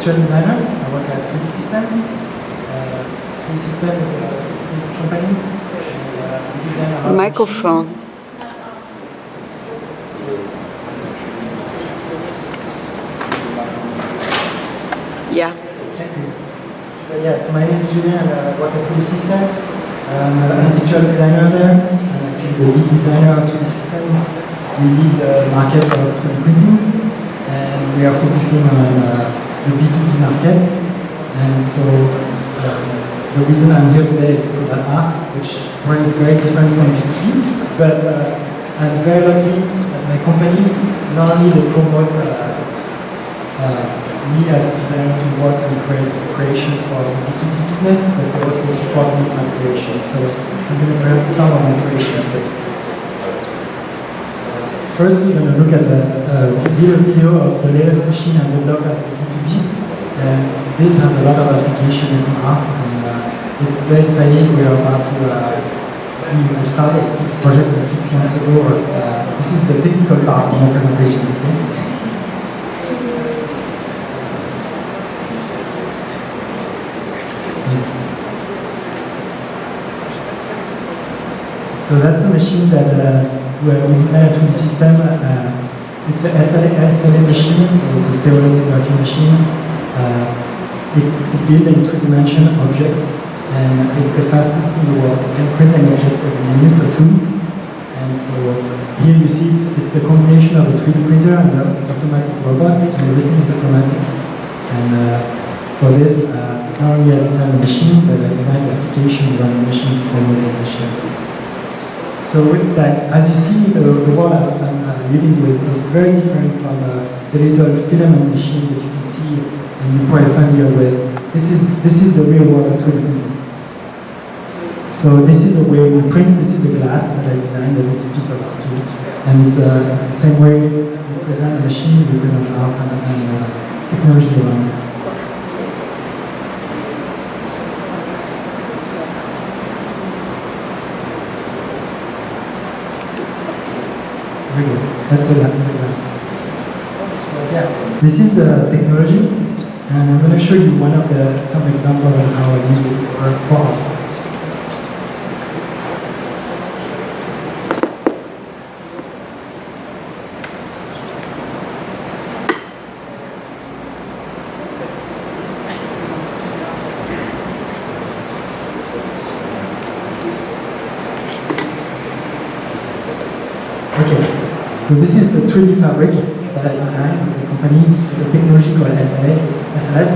industrial designer. I work at 3dsystems. 3dsystems is a company. Microphone. Yeah. Thank you. So yes, my name is Julien and I work at 3dsystems. I'm an industrial designer there. I'm actually the lead designer of 3dsystems. We lead the market of 3D printing and we are focusing on the B2B market. And so the reason I'm here today is to talk about art, which is very different from B2B. But I'm very lucky that my company not only they promote me as a designer to work on creation for B2B business, but they also support me in my creation. So I'm going to present some of my creation today. First, we're going to look at the video of the latest machine I developed as B2B. And this has a lot of application in art, and it's very exciting. We are about to we started this project 6 months ago. This is the technical part of my presentation. Okay? So that's a machine that we designed to the system. It's a SLA machine, so it's a stereolithography machine. It builds in 2-dimensional objects, and it's the fastest in the world. You can print an object in a minute or two. And so here you see it's a combination of a 3D printer and an automatic robot, and everything is automatic. And for this, not only I designed the machine, but I designed the application around the machine to promote the machine. So with that, as you see, the world I'm living with is very different from the little filament machine that you can see and you're probably familiar with. This is the real world of 3D printing. So this is the way we print. This is the glass that I designed, that is a piece of art too. And it's the same way we present a machine, we present art and technology around it. That's a lot. So yeah, this is the technology, and I'm going to show you some examples of how I use it for art. Okay. So this is the 3D fabric that I designed with the company, the technology called SLS,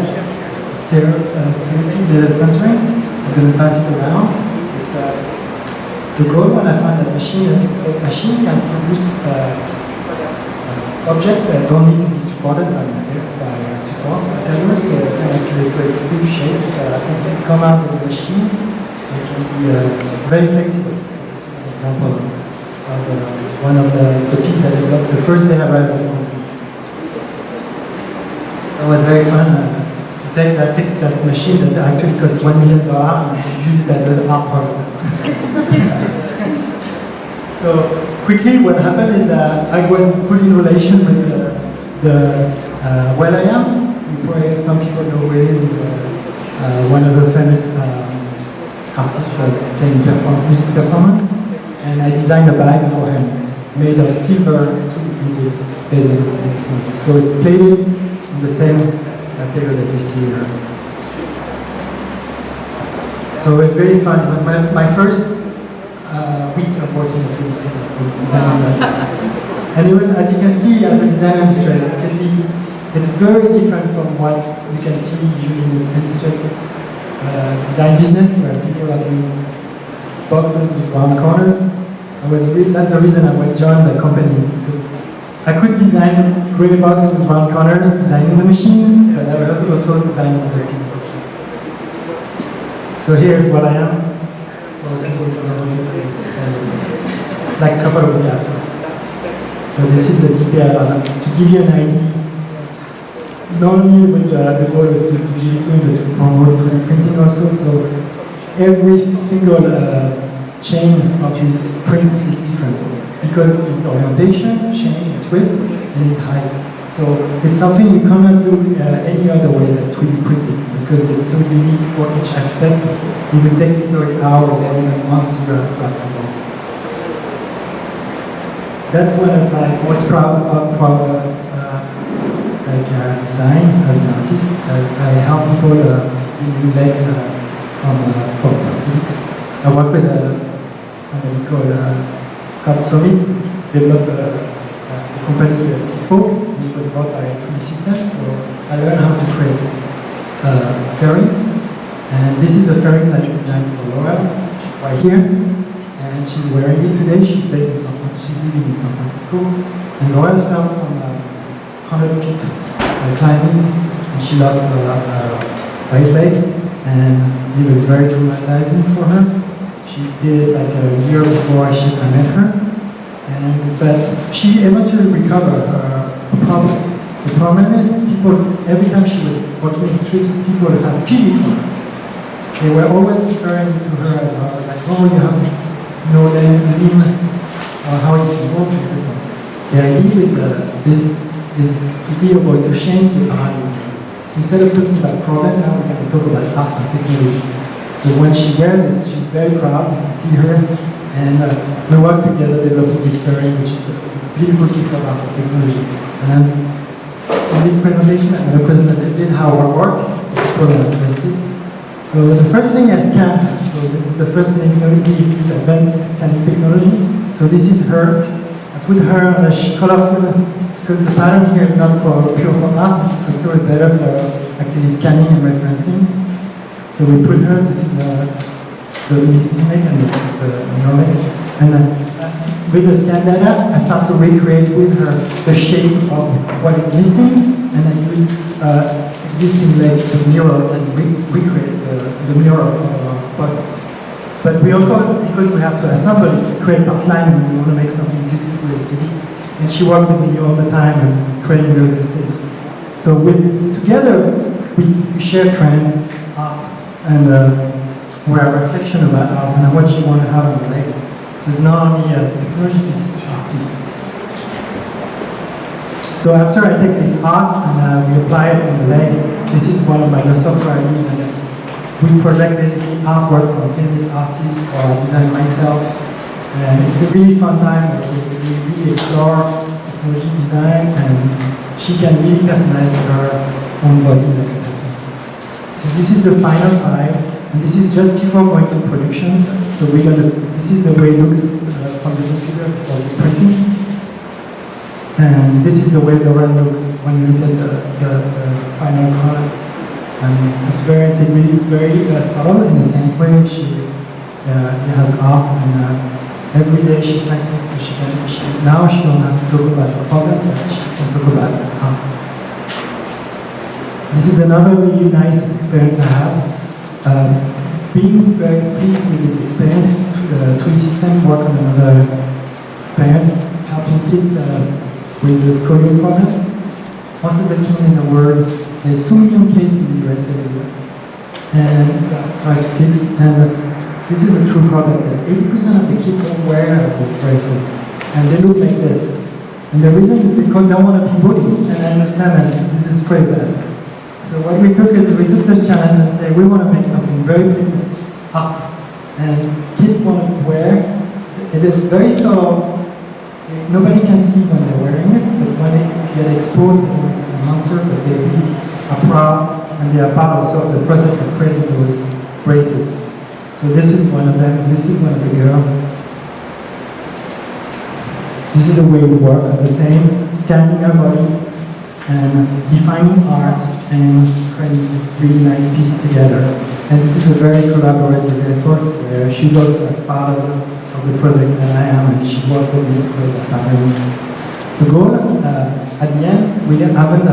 Selective Laser Centering. I'm going to pass it around. It's the goal when I found that machine is that machine can produce objects that don't need to be supported by support materials, so it can actually create free shapes that can come out of the machine. It can be very flexible. So this is an example of one of the pieces I developed the first day I arrived at the company. So it was very fun to take that machine that actually cost $1 million and use it as an art project. So quickly what happened is I was put in relation with the Will.i.am. Some people know who he is one of the famous artists playing music performance. And I designed a bag for him, made of silver 3D printed resins. So it's plated in the same material that you see here. So it's very fun. It was my first week of working at 3dsystems, was designing that. And it was, as you can see, as a design illustrator, it's very different from what you can see usually in the industrial design business, where people are doing boxes with round corners. That's the reason I joined the company, because I could design gray box with round corners, designing the machine, but I was also designing the skin boxes. So here's what I am. Like a couple of weeks after. So this is the detail to give you an idea. Not only was the goal was to give it to him, but to promote 3D printing also. So every single chain of his print is different because its orientation, change, twist, and its height. So it's something you cannot do any other way than 3D printing because it's so unique for each aspect. It will take literally hours or even months to assemble. That's one of my most proud design as an artist. I help people building legs from plastics. I work with somebody called Scott Summit, developed a company Bespoke, and it was bought by 3dsystems, so I learned how to create fairings. And this is a fairing that I designed for Laura. She's right here, and she's wearing it today. She's living in San Francisco. And Laura fell from 100 feet climbing, and she lost her right leg, and it was very traumatizing for her. She did it like a year before I met her, but she eventually recovered her problem. The problem is people, every time she was walking in the streets, people had pity for her. They were always referring to her as like, oh, you have no limb, or how you can walk and everything. The idea with this is to be able to change the paradigm. Instead of talking about problem, now we're going to talk about art and technology. So when she wears this, she's very proud. You can see her, and we work together developing this fairing, which is a beautiful piece of art and technology. And in this presentation, I'm going to present a bit how our work for people are interested. So the first thing is scan. So this is the first thing we use advanced scanning technology. So this is her. I put her on a colorful, because the pattern here is not pure for art, it's actually better for actually scanning and referencing. So we put her, this is the missing leg, and this is the new leg. And then with the scan data, I start to recreate with her the shape of what is missing, and then use existing leg to mirror and recreate the mirror body. But we also, because we have to assemble it, create outline, and we want to make something beautiful aesthetic. And she worked with me all the time and creating those aesthetics. So together, we share trends, art, and we're a reflection about art and what you want to have on the leg. So it's not only a technology piece, it's an art piece. So after I take this art and we apply it on the leg, this is one of the software I use, and we project basically artwork from famous artists or I design myself. And it's a really fun time where we really explore technology design, and she can really personalize her own body like a tattoo. So this is the final file, and this is just before going to production. So this is the way it looks from the computer for the printing. And this is the way the run looks when you look at the final product. And it's very integrated, it's very subtle in the same way. She has art, and every day she thanks me because now she don't have to talk about the problem, but she can talk about art. This is another really nice experience I have. Being very pleased with this experience, 3dsystems work on another experience, helping kids with the scoring problem. Most of the kids in the world, there's 2 million cases in the US every year, and try to fix. And this is a true problem that 80% of the kids don't wear the braces, and they look like this. And the reason is they don't want to be bullied, and I understand that this is pretty bad. So what we took is we took the challenge and said we want to make something very pleasant, art, and kids want to wear. It is very subtle. Nobody can see when they're wearing it, but when they get exposed, they look like a monster, but they really are proud, and they are part also of the process of creating those braces. So this is one of them, this is one of the girls. This is the way we work, the same, scanning our body, and defining art, and creating this really nice piece together. And this is a very collaborative effort, where she's also as part of the project that I am, and she worked with me to create that pattern. The goal, at the end, we haven't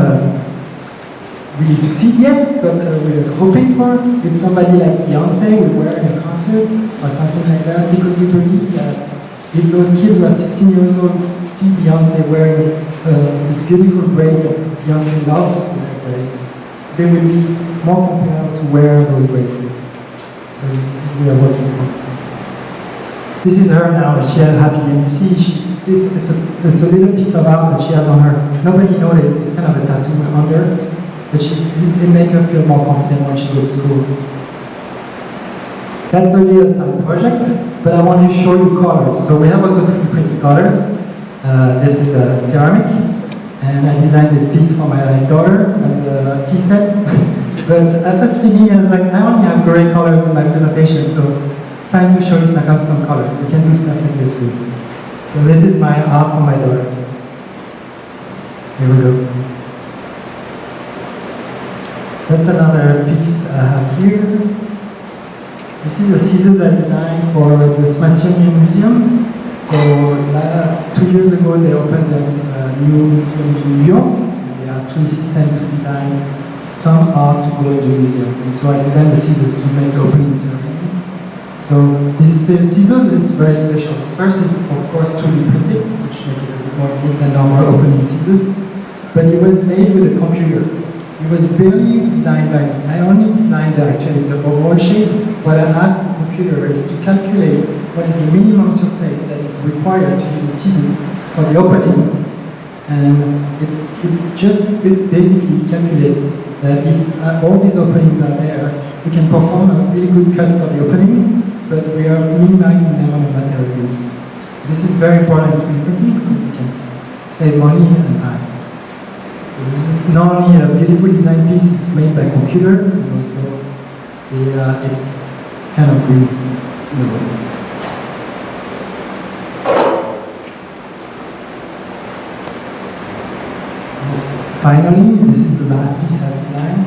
really succeed yet, but we're hoping for is somebody like Beyonce will wear in a concert or something like that, because we believe that if those kids who are 16 years old see Beyonce wearing this beautiful brace that Beyonce loves to wear brace, they will be more compelled to wear those braces. So this is what we are working on. This is her now. She has happy, and you see she's It's a little piece of art that she has on her. Nobody noticed. It's kind of a tattoo under, but it makes her feel more confident when she goes to school. That's only a side project, but I want to show you colors. So we have also 3D printed colors. This is a ceramic, and I designed this piece for my daughter as a tea set. But I was thinking, I was like, I only have gray colors in my presentation, so it's time to show you some colors. We can do stuff like this too. So this is my art for my daughter. Here we go. That's another piece I have here. This is the scissors I designed for the Smithsonian Museum. So 2 years ago they opened a new museum in New York. And they asked 3dsystems to design some art to go in the museum. And so I designed the scissors to make the opening ceremony. So this scissors is very special. First is of course 3D printed, which makes it a bit more neat than normal opening scissors. But it was made with a computer. It was barely designed by me. I only designed actually the overall shape. What I asked the computer is to calculate what is the minimum surface that is required to use the scissors for the opening. And it just basically calculated that if all these openings are there, we can perform a really good cut for the opening, but we are minimizing the amount of material used. This is very important to printing because we can save money and time. So this is not only a beautiful design piece, it's made by computer, and also it's kind of green in a way. Finally, this is the last piece I've designed.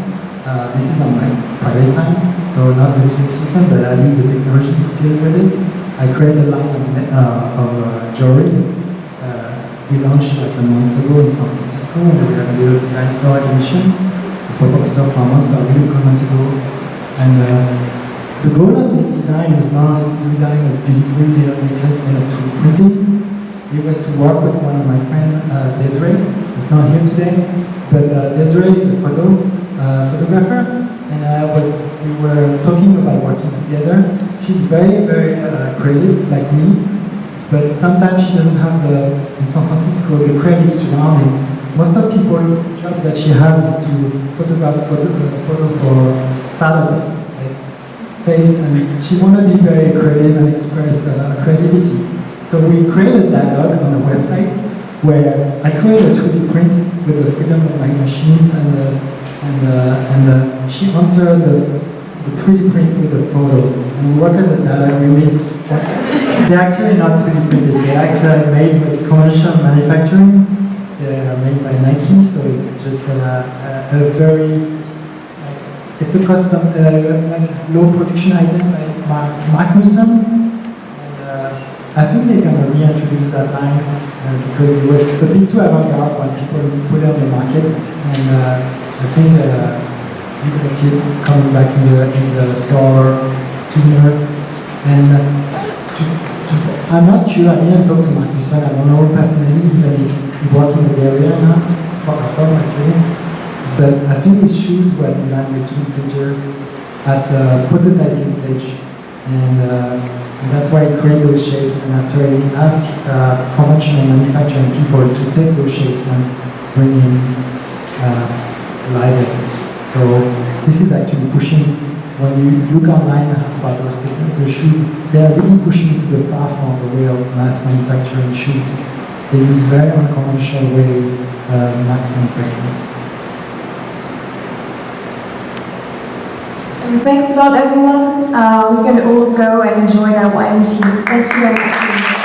This is on my private time, so not with 3dsystems, but I use the technology still with it. I created a line of jewelry. We launched like a month ago in San Francisco, and we have a little design store exhibition, a pop-up store for a month, so I really comment to go. And the goal of this design was not only to design a beautiful little necklace made of 3D printing. It was to work with one of my friends, Desiree. It's not here today, but Desiree is a photographer, and we were talking about working together. She's very, very creative, like me, but sometimes she doesn't have in San Francisco, the creative surrounding. Most of the job that she has is to photograph photo for startup face, and she wanted to be very creative and express creativity. So we created a dialogue on the website where I created a 3D print with the freedom of my machines, and she answered the 3D print with the photo. And we work as a dialogue. We meet. They're actually not 3D printed. They're actually made with commercial manufacturing. They are made by Nike, so it's just a very it's a custom low production item by Magnuson. I think they're going to reintroduce that line because it was a bit too avant-garde when people put it on the market, and I think you're going to see it coming back in the store sooner. And I'm not sure, I didn't talk to Magnuson, I don't know personally, but he's working in the area now for Apple actually. But I think his shoes were designed with 3D printer at the prototyping stage. And that's why he created those shapes, and after he asked conventional manufacturing people to take those shapes and bring in live items. So this is actually pushing, when you look online about those shoes, they are really pushing to the far from the way of mass manufacturing shoes. They use very unconventional way mass manufacturing. Thanks a lot, everyone. We can all go and enjoy that wine and cheese. Thank you very much.